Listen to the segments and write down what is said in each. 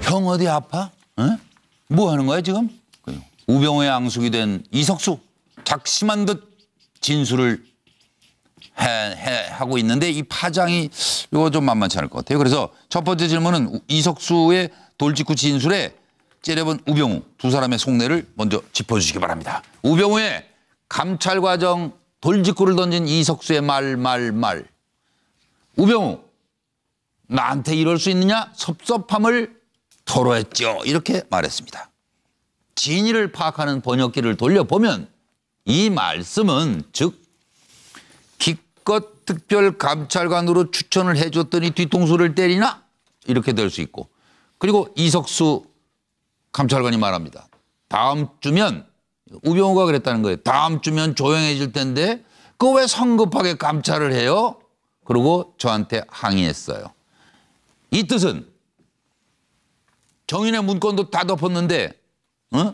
형 어디 아파? 어? 뭐 하는 거야 지금? 우병우의 앙숙이 된 이석수 작심한 듯 진술을 하고 있는데 이 파장이 이거 좀 만만치 않을 것 같아요. 그래서 첫 번째 질문은 이석수의 돌직구 진술에 째려본 우병우 두 사람의 속내를 먼저 짚어주시기 바랍니다. 우병우의 감찰 과정 돌직구를 던진 이석수의 말. 우병우 나한테 이럴 수 있느냐? 섭섭함을 토로했죠. 이렇게 말했습니다. 진위를 파악하는 번역기를 돌려보면 이 말씀은 즉 기껏 특별감찰관으로 추천을 해줬더니 뒤통수를 때리나? 이렇게 될 수 있고 그리고 이석수 감찰관이 말합니다. 다음 주면 우병우가 그랬다는 거예요. 다음 주면 조용해질 텐데 그거 왜 성급하게 감찰을 해요? 그리고 저한테 항의했어요. 이 뜻은 정인의 문건도 다 덮었는데 어?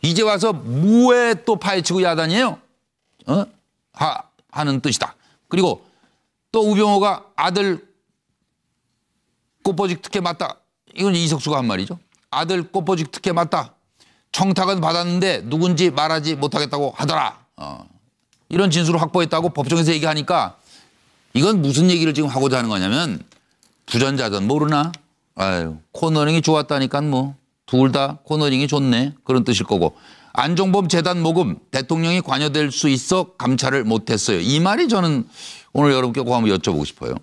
이제 와서 뭐에 또 파헤치고 야단이에요? 어? 하는 뜻이다. 그리고 또 우병우가 아들 꽃보직 특혜 맞다. 이건 이석수가 한 말이죠. 아들 꽃보직 특혜 맞다. 청탁은 받았는데 누군지 말하지 못하겠다고 하더라. 이런 진술을 확보했다고 법정에서 얘기하니까 이건 무슨 얘기를 지금 하고자 하는 거냐면 부전자전 모르나? 아유, 코너링이 좋았다니까 뭐. 둘 다 코너링이 좋네. 그런 뜻일 거고. 안종범 재단 모금 대통령이 관여될 수 있어 감찰을 못했어요. 이 말이 저는 오늘 여러분께 꼭 한번 여쭤보고 싶어요.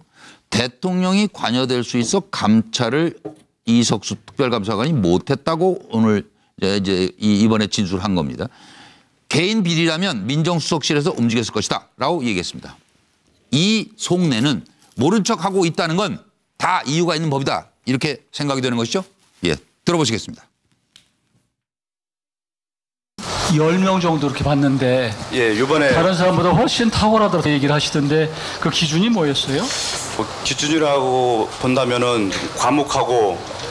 대통령이 관여될 수 있어 감찰을 이석수 특별감찰관이 못했다고 오늘 이제 이번에 진술한 겁니다. 개인 비리라면 민정수석실에서 움직였을 것이다 라고 얘기했습니다. 이 속내는 모른 척하고 있다는 건 다 이유가 있는 법이다. 이렇게 생각이 되는 것이죠. 예, 들어보시겠습니다. 10명 정도 이렇게 봤는데 예, 이번에 다른 사람보다 훨씬 탁월하다고 얘기를 하시던데 그 기준이 뭐였어요? 뭐 기준이라고 본다면은 과묵하고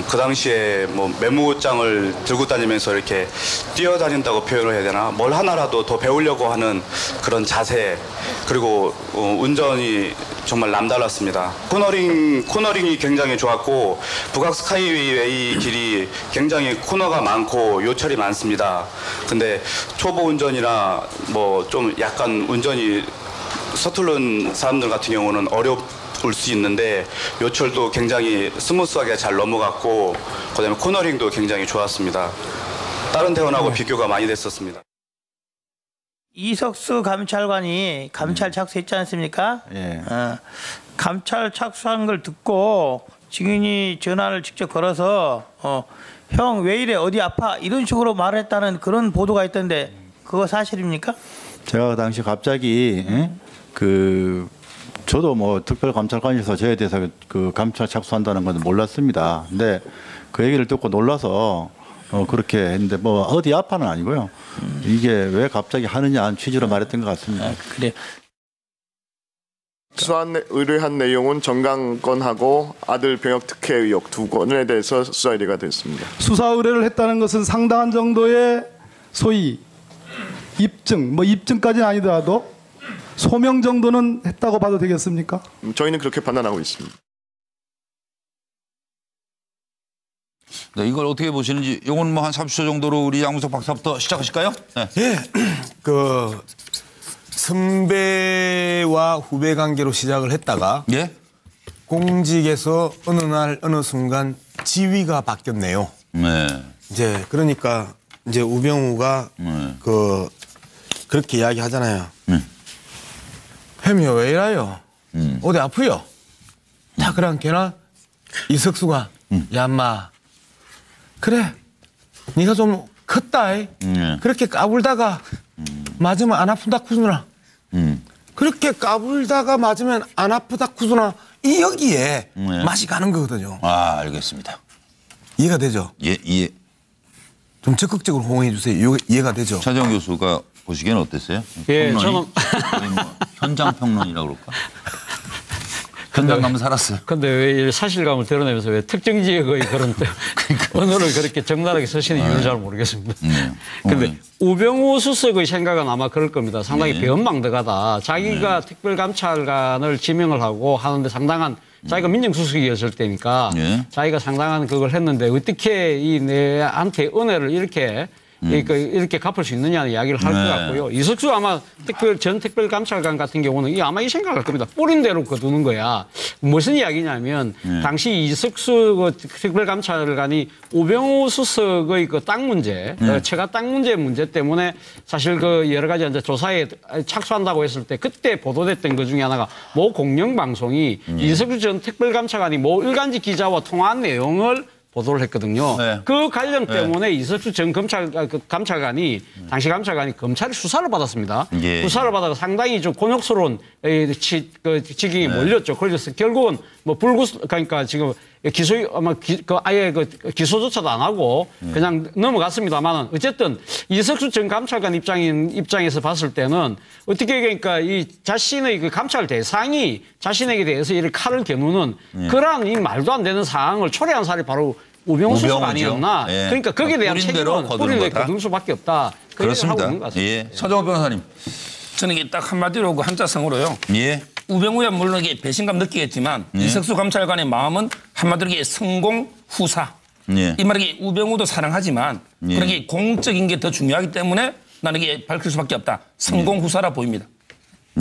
그 당시에 뭐 메모장을 들고 다니면서 이렇게 뛰어다닌다고 표현을 해야 되나? 뭘 하나라도 더 배우려고 하는 그런 자세 그리고 운전이 정말 남달랐습니다. 코너링이 굉장히 좋았고 북악 스카이웨이 길이 굉장히 코너가 많고 요철이 많습니다. 근데 초보 운전이나 뭐 좀 약간 운전이 서투른 사람들 같은 경우는 어려울 수 있는데 요철도 굉장히 스무스하게 잘 넘어갔고 그다음에 코너링도 굉장히 좋았습니다. 다른 대원하고 비교가 많이 됐었습니다. 이석수 감찰관이 감찰 착수했지 않습니까? 예. 감찰 착수한 걸 듣고 증인이 전화를 직접 걸어서 형 왜 이래 어디 아파 이런 식으로 말했다는 그런 보도가 있던데 그거 사실입니까? 제가 그 당시 갑자기 저도 뭐 특별감찰관에서 저에 대해서 그 감찰 착수한다는 건 몰랐습니다. 근데 그 얘기를 듣고 놀라서 그렇게 했는데 뭐 어디 아파는 아니고요. 이게 왜 갑자기 하느냐 하는 취지로 말했던 것 같습니다. 그래. 의뢰한 내용은 정강건하고 아들 병역 특혜 의혹 두 건에 대해서 수사 의뢰가 됐습니다. 수사 의뢰를 했다는 것은 상당한 정도의 소위 입증, 뭐 입증까지는 아니더라도 소명 정도는 했다고 봐도 되겠습니까? 저희는 그렇게 판단하고 있습니다. 네, 이걸 어떻게 보시는지 이건 뭐 한 30초 정도로 우리 양문석 박사부터 시작하실까요? 네. 예, 그 선배와 후배 관계로 시작을 했다가 예? 공직에서 어느 날 어느 순간 지위가 바뀌었네요. 네. 이제 그러니까 이제 우병우가 그렇게 이야기하잖아요. 햄이 왜 이래요? 어디 아프요? 다 그냥 걔나 이석수가 야 인마 그래 네가 좀 컸다. 그렇게 까불다가 맞으면 안 아프다 쿠구나. 그렇게 까불다가 맞으면 안 아프다 쿠구나. 이 여기에 맛이 가는 거거든요. 아, 알겠습니다. 이해가 되죠? 예, 이해. 좀 적극적으로 호응해 주세요. 이해가 되죠? 차정 교수가 보시기에는 어땠어요? 예, 평론이? 저는 거의 뭐 현장 평론이라고 그럴까? 현장 가면 살았어요. 근데 왜 사실감을 드러내면서 왜 특정 지역의 그런 언어를 그렇게 적나라하게 쓰시는 이유를 잘 모르겠습니다. 근데 우병우 수석의 생각은 아마 그럴 겁니다. 상당히 배은망덕하다. 자기가 특별감찰관을 지명을 하고 하는데 상당한 자기가 민정수석이었을 때니까 예. 자기가 상당한 그걸 했는데 어떻게 이 내한테 은혜를 이렇게 이렇게 갚을 수 있느냐는 이야기를 할 것 네. 같고요. 이석수 아마 전 특별감찰관 같은 경우는 아마 이 생각할 겁니다. 뿌린 대로 거두는 거야. 무슨 이야기냐면 당시 이석수 특별감찰관이 우병우 수석의 그 땅 문제, 처가 땅 문제 때문에 사실 그 여러 가지 이제 조사에 착수한다고 했을 때 그때 보도됐던 것 중에 하나가 모 공영방송이 이석수 전 특별감찰관이 모 일간지 기자와 통화한 내용을 보도를 했거든요. 네. 그 관련 때문에 이석수 전 감찰관이 당시 감찰관이 검찰의 수사를 받았습니다. 예. 수사를 받아서 상당히 좀 곤욕스러운 지경이 몰렸죠. 그래서 결국은 뭐 그러니까 지금 아예 기소조차도 안 하고 그냥 넘어갔습니다만은 어쨌든 이석수 전 감찰관 입장에서 봤을 때는 어떻게 그러니까 이 자신의 그 감찰 대상이 자신에게 대해서 이를 칼을 겨누는 그러한 이 말도 안 되는 상황을 초래한 사람이 바로 우병우 수석 아니었나. 예. 그러니까 거기에 대한 뿌린 대로 책임은 거두는 뿌린 대로 거다. 거둘 수밖에 없다. 그 얘기를 하고 그렇습니다. 있는 것 같습니다. 예. 서정호 변호사님. 저는 이게 딱 한마디로 그 한자성으로요. 예. 우병우야 물론 이게 배신감 느끼겠지만 이석수 감찰관의 마음은 한마디로 이게 성공 후사. 예. 이 말이 우병우도 사랑하지만 예. 그렇게 공적인 게 더 중요하기 때문에 나는 이게 밝힐 수밖에 없다. 성공 후사라 보입니다.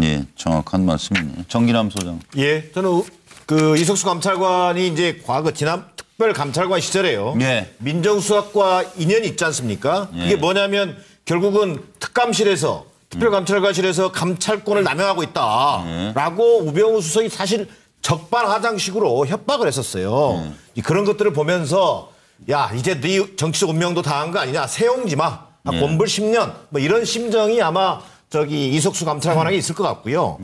예, 정확한 말씀이네요. 정기남 소장. 예, 저는 그 이석수 감찰관이 이제 과거 지난 특별감찰관 시절에요. 예. 민정수석과 인연이 있지 않습니까? 예. 그게 뭐냐면 결국은 특감실에서 특별감찰관실에서 감찰권을 남용하고 있다라고 우병우 수석이 사실 적반하장식으로 협박을 했었어요. 그런 것들을 보면서 야 이제 네 정치적 운명도 당한 거 아니냐 세용지 마. 곤불 10년 뭐 이런 심정이 아마 저기 이석수 감찰관에게 있을 것 같고요.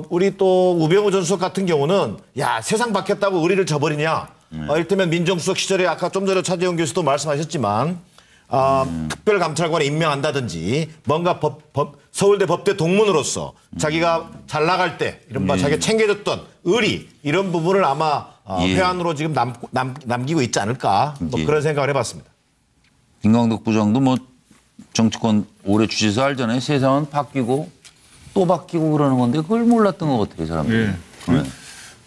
우리 또 우병우 전 수석 같은 경우는 야 세상 바뀌었다고 의리를 저버리냐. 이를테면 민정수석 시절에 아까 좀 전에 차재용 교수도 말씀하셨지만 특별감찰관에 임명한다든지 뭔가 서울대 법대 동문으로서 자기가 잘 나갈 때 이른바 자기가 챙겨줬던 의리 이런 부분을 아마 회안으로 지금 남기고 있지 않을까 뭐 그런 생각을 해봤습니다. 김광덕 부장도 뭐 정치권 오래 주시서 알잖아요. 세상은 바뀌고 또 바뀌고 그러는 건데 그걸 몰랐던 것 같아요, 사람들이. 네.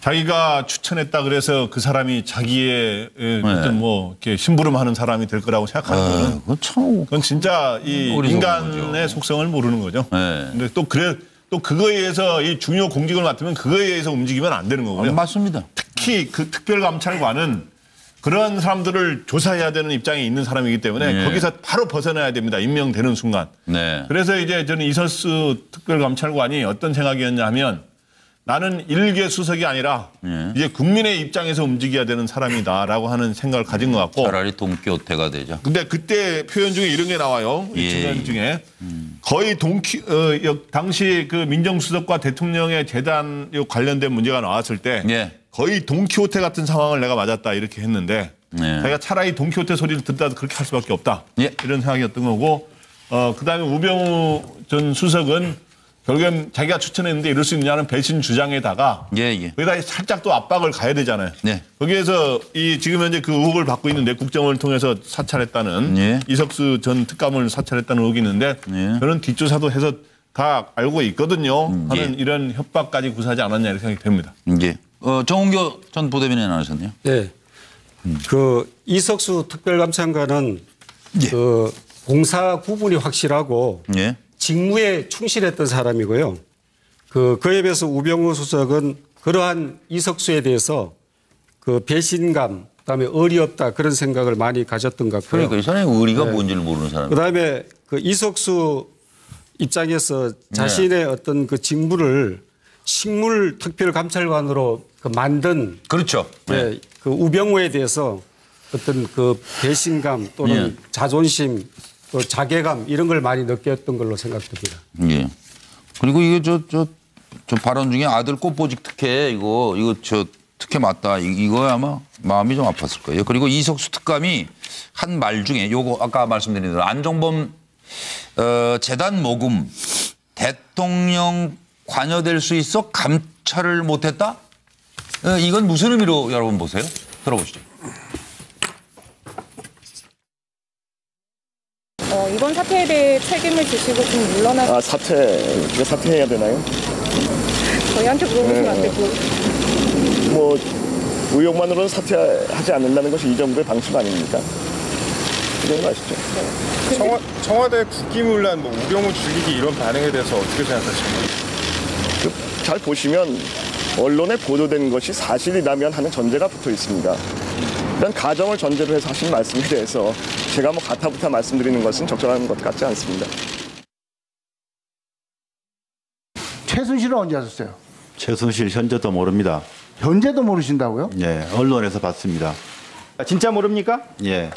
자기가 추천했다 그래서 그 사람이 자기의 어떤 뭐 이렇게 심부름하는 사람이 될 거라고 생각하는 거는 그건 진짜 이 인간의 거죠. 속성을 모르는 거죠. 네. 근데 또 그거에 의해서 이 중요 공직을 맡으면 그거에 의해서 움직이면 안 되는 거고요. 맞습니다. 특히 그 특별감찰관은 그런 사람들을 조사해야 되는 입장에 있는 사람이기 때문에 거기서 바로 벗어나야 됩니다. 임명되는 순간. 네. 그래서 이제 저는 이석수 특별감찰관이 어떤 생각이었냐 하면 나는 일개 수석이 아니라 이제 국민의 입장에서 움직여야 되는 사람이다라고 하는 생각을 가진 것 같고. 차라리 동키호테가 되죠. 근데 그때 표현 중에 이런 게 나와요. 이 증언 중에 거의 당시 그 민정수석과 대통령의 재단 관련된 문제가 나왔을 때 거의 동키호테 같은 상황을 내가 맞았다 이렇게 했는데 자기가 차라리 동키호테 소리를 듣다도 그렇게 할 수밖에 없다. 이런 생각이었던 거고 그다음에 우병우 전 수석은 결국엔 자기가 추천했는데 이럴 수 있느냐는 배신 주장에다가 거기다 살짝 또 압박을 가야 되잖아요. 거기에서 이 지금 현재 그 의혹을 받고 있는 내국정을 통해서 사찰했다는 이석수 전 특감을 사찰했다는 의혹이 있는데 저는 뒷조사도 해서 다 알고 있거든요. 하는 이런 협박까지 구사하지 않았냐 이렇게 생각이 됩니다. 정은교 전 부대변인 나오셨네요. 네. 그 이석수 특별감찰관은 그 공사 구분이 확실하고 직무에 충실했던 사람이고요. 그에 비해서 우병우 수석은 그러한 이석수에 대해서 그 배신감, 그다음에 의리 없다 그런 생각을 많이 가졌던 것 같고요. 그러니까 이 사람의 의리가 뭔지를 모르는 사람. 그다음에 그 이석수 입장에서 자신의 어떤 그 직무를 식물 특별감찰관으로 그 만든 그렇죠. 그 우병우에 대해서 어떤 그 배신감 또는 자존심 또 자괴감 이런 걸 많이 느꼈던 걸로 생각됩니다. 예. 그리고 이게 저 발언 중에 아들 꽃보직 특혜 이거 특혜 맞다 이거 아마 마음이 좀 아팠을 거예요. 그리고 이석수 특감이 한 말 중에 요거 아까 말씀드린 대로 안종범 재단 모금 대통령 관여될 수 있어 감찰을 못했다? 이건 무슨 의미로 여러분 보세요? 들어보시죠. 이번 사태에 대해 책임을 지시고 좀 물러나. 사퇴해야 되나요? 저희한테 물어보시면 안 되고. 뭐 의혹만으로는 사퇴하지 않는다는 것이 이 정부의 방식 아닙니까? 그 정도 아시죠? 청와대 국기문란, 우병우 죽이기 이런 반응에 대해서 어떻게 생각하십니까? 잘 보시면 언론에 보도된 것이 사실이라면 하는 전제가 붙어 있습니다. 이런 가정을 전제로 해서 하신 말씀에 대해서 제가 가타부타 말씀드리는 것은 적절한 것 같지 않습니다. 최순실은 언제 하셨어요? 최순실 현재도 모릅니다. 현재도 모르신다고요? 예, 언론에서 봤습니다. 진짜 모릅니까? 예.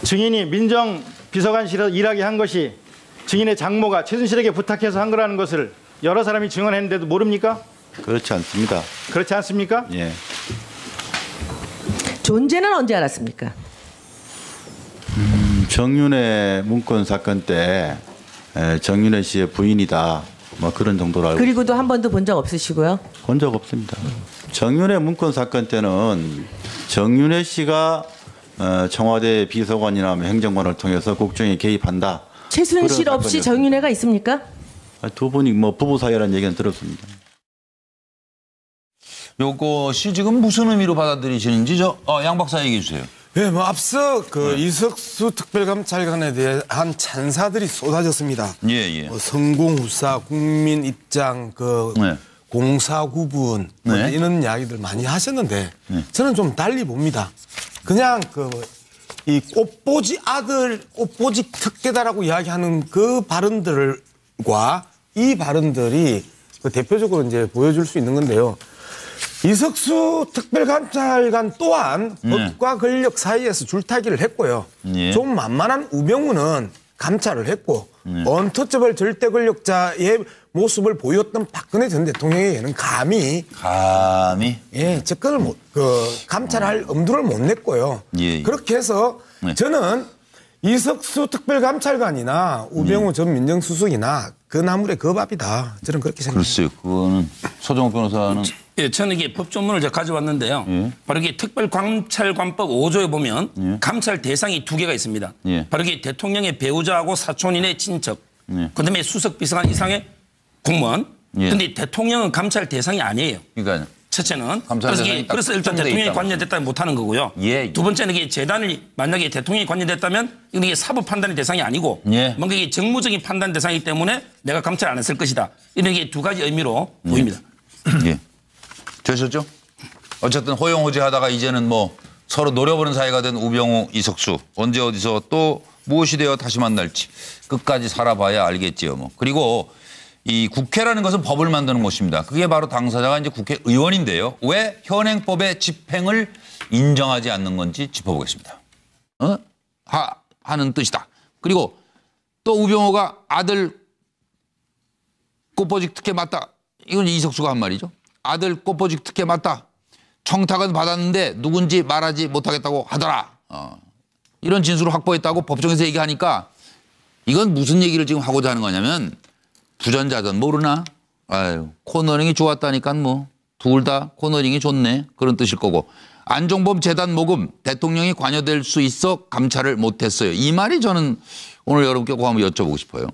증인이 민정비서관실에서 일하게 한 것이 증인의 장모가 최순실에게 부탁해서 한 거라는 것을 여러 사람이 증언했는데도 모릅니까? 그렇지 않습니다. 그렇지 않습니까? 예. 존재는 언제 알았습니까? 정윤회 문건 사건 때 정윤회 씨의 부인이다. 뭐 그런 정도로 알고. 그리고도 한 번도 본 적 없으시고요? 본 적 없습니다. 정윤회 문건 사건 때는 정윤회 씨가 청와대 비서관이나 행정관을 통해서 국정에 개입한다. 최순실 없이 정윤회가 있습니까? 두 분이 뭐 부부 사이라는 얘기는 들었습니다. 요것이 지금 무슨 의미로 받아들이시는지 양 박사 얘기해 주세요. 네, 앞서 이석수 특별감찰관에 대한 찬사들이 쏟아졌습니다. 예. 성공후사, 국민 입장, 공사 구분 이런 이야기들 많이 하셨는데 저는 좀 달리 봅니다. 그냥 이 꽃보지 아들, 꽃보지 특혜다라고 이야기하는 그 발언들과 이 발언들이 대표적으로 이제 보여줄 수 있는 건데요. 이석수 특별감찰관 또한 법과 권력 사이에서 줄타기를 했고요. 좀 만만한 우병우는 감찰을 했고 언터처블 절대 권력자의 모습을 보였던 박근혜 전 대통령에게는 감히 접근을 감찰할 엄두를 못 냈고요. 그렇게 해서 저는 이석수 특별감찰관이나 우병우 전 민정수석이나 그 나물의 그 밥이다. 저는 그렇게 생각합니다. 글쎄요. 그거는 서정욱 변호사는. 예, 저는 이게 법조문을 제가 가져왔는데요. 바로 이게 특별감찰관법 5조에 보면 감찰 대상이 2개가 있습니다. 바로 이게 대통령의 배우자하고 사촌인의 친척, 그다음에 수석 비서관 이상의 공무원. 그런데 대통령은 감찰 대상이 아니에요. 그러니까요. 첫째는 그래서 일단 대통령이 관여됐다면 못하는 거고요. 두 번째는 이게 재단이 만약에 대통령이 관여됐다면 이게 사법 판단의 대상이 아니고 뭔가 이게 정무적인 판단 대상이기 때문에 내가 감찰 안 했을 것이다. 이런 게 두 가지 의미로 보입니다. 되셨죠? 어쨌든 호용호제하다가 이제는 뭐 서로 노려보는 사이가 된 우병우, 이석수 언제 어디서 또 무엇이 되어 다시 만날지 끝까지 살아봐야 알겠지요. 뭐. 그리고 이 국회라는 것은 법을 만드는 곳입니다. 그게 바로 당사자가 이제 국회의원인데요. 왜 현행법의 집행을 인정하지 않는 건지 짚어보겠습니다. 하는 뜻이다. 그리고 또 우병우가 아들 꽃보직 특혜 맞다. 이건 이석수가 한 말이죠. 아들 꽃보직 특혜 맞다. 청탁은 받았는데 누군지 말하지 못하겠다고 하더라. 이런 진술을 확보했다고 법정에서 얘기하니까 이건 무슨 얘기를 지금 하고자 하는 거냐면 부전자전 모르나? 아유, 코너링이 좋았다니까 뭐. 둘 다 코너링이 좋네. 그런 뜻일 거고. 안종범 재단 모금 대통령이 관여될 수 있어 감찰을 못했어요. 이 말이 저는 오늘 여러분께 꼭 한번 여쭤보고 싶어요.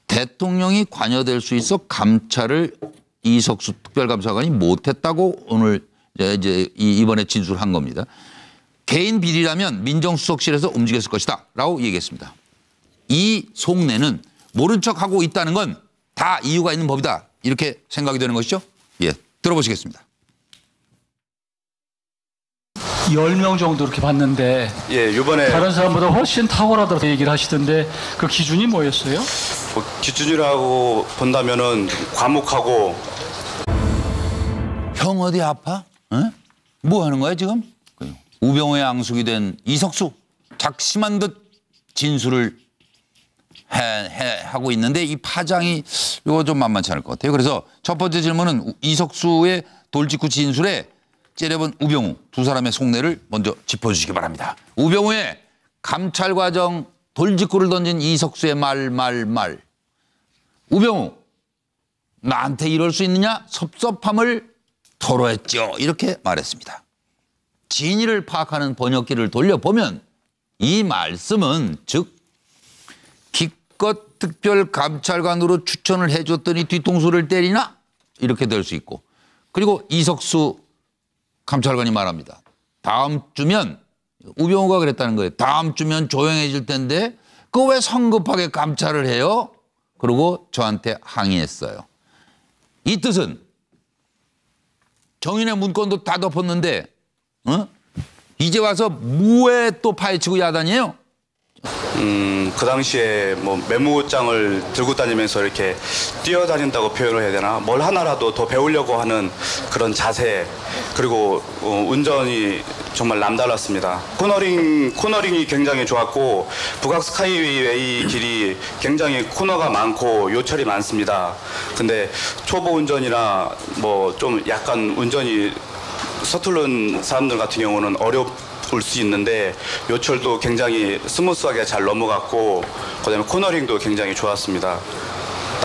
대통령이 관여될 수 있어 감찰을 이석수 특별감찰관이 못했다고 오늘 이제 이번에 진술한 겁니다. 개인 비리라면 민정수석실에서 움직였을 것이다 라고 얘기했습니다. 이 속내는 모른 척하고 있다는 건 다 이유가 있는 법이다. 이렇게 생각이 되는 것이죠. 예, 들어보시겠습니다. 10명 정도 이렇게 봤는데 이번에 다른 사람보다 훨씬 탁월하다고 얘기를 하시던데 그 기준이 뭐였어요? 기준이라고 본다면은 과묵하고. 형 어디 아파? 뭐 하는 거야 지금? 우병우의 앙숙이 된 이석수 작심한 듯 진술을 하고 있는데 이 파장이 이거 좀 만만치 않을 것 같아요. 그래서 첫 번째 질문은 이석수의 돌직구 진술에 째려본 우병우 두 사람의 속내를 먼저 짚어주시기 바랍니다. 우병우의 감찰 과정 돌직구를 던진 이석수의 말. 우병우 나한테 이럴 수 있느냐 섭섭함을 토로했죠. 이렇게 말했습니다. 진위를 파악하는 번역기를 돌려보면 이 말씀은 즉 기껏 특별감찰관으로 추천을 해줬더니 뒤통수를 때리나? 이렇게 될 수 있고 그리고 이석수 감찰관이 말합니다. 다음 주면 우병우가 그랬다는 거예요. 다음 주면 조용해질 텐데 그거 왜 성급하게 감찰을 해요? 그리고 저한테 항의했어요. 이 뜻은 정인의 문건도 다 덮었는데 이제 와서 뭐에 또 파헤치고 야단이에요? 그 당시에 뭐 메모장을 들고 다니면서 이렇게 뛰어다닌다고 표현을 해야 되나? 뭘 하나라도 더 배우려고 하는 그런 자세, 그리고 운전이 정말 남달랐습니다. 코너링이 굉장히 좋았고 북악 스카이웨이 길이 굉장히 코너가 많고 요철이 많습니다. 근데 초보 운전이나 뭐 좀 약간 운전이 서투른 사람들 같은 경우는 어려울 수 있는데 요철도 굉장히 스무스하게 잘 넘어갔고 그다음에 코너링도 굉장히 좋았습니다.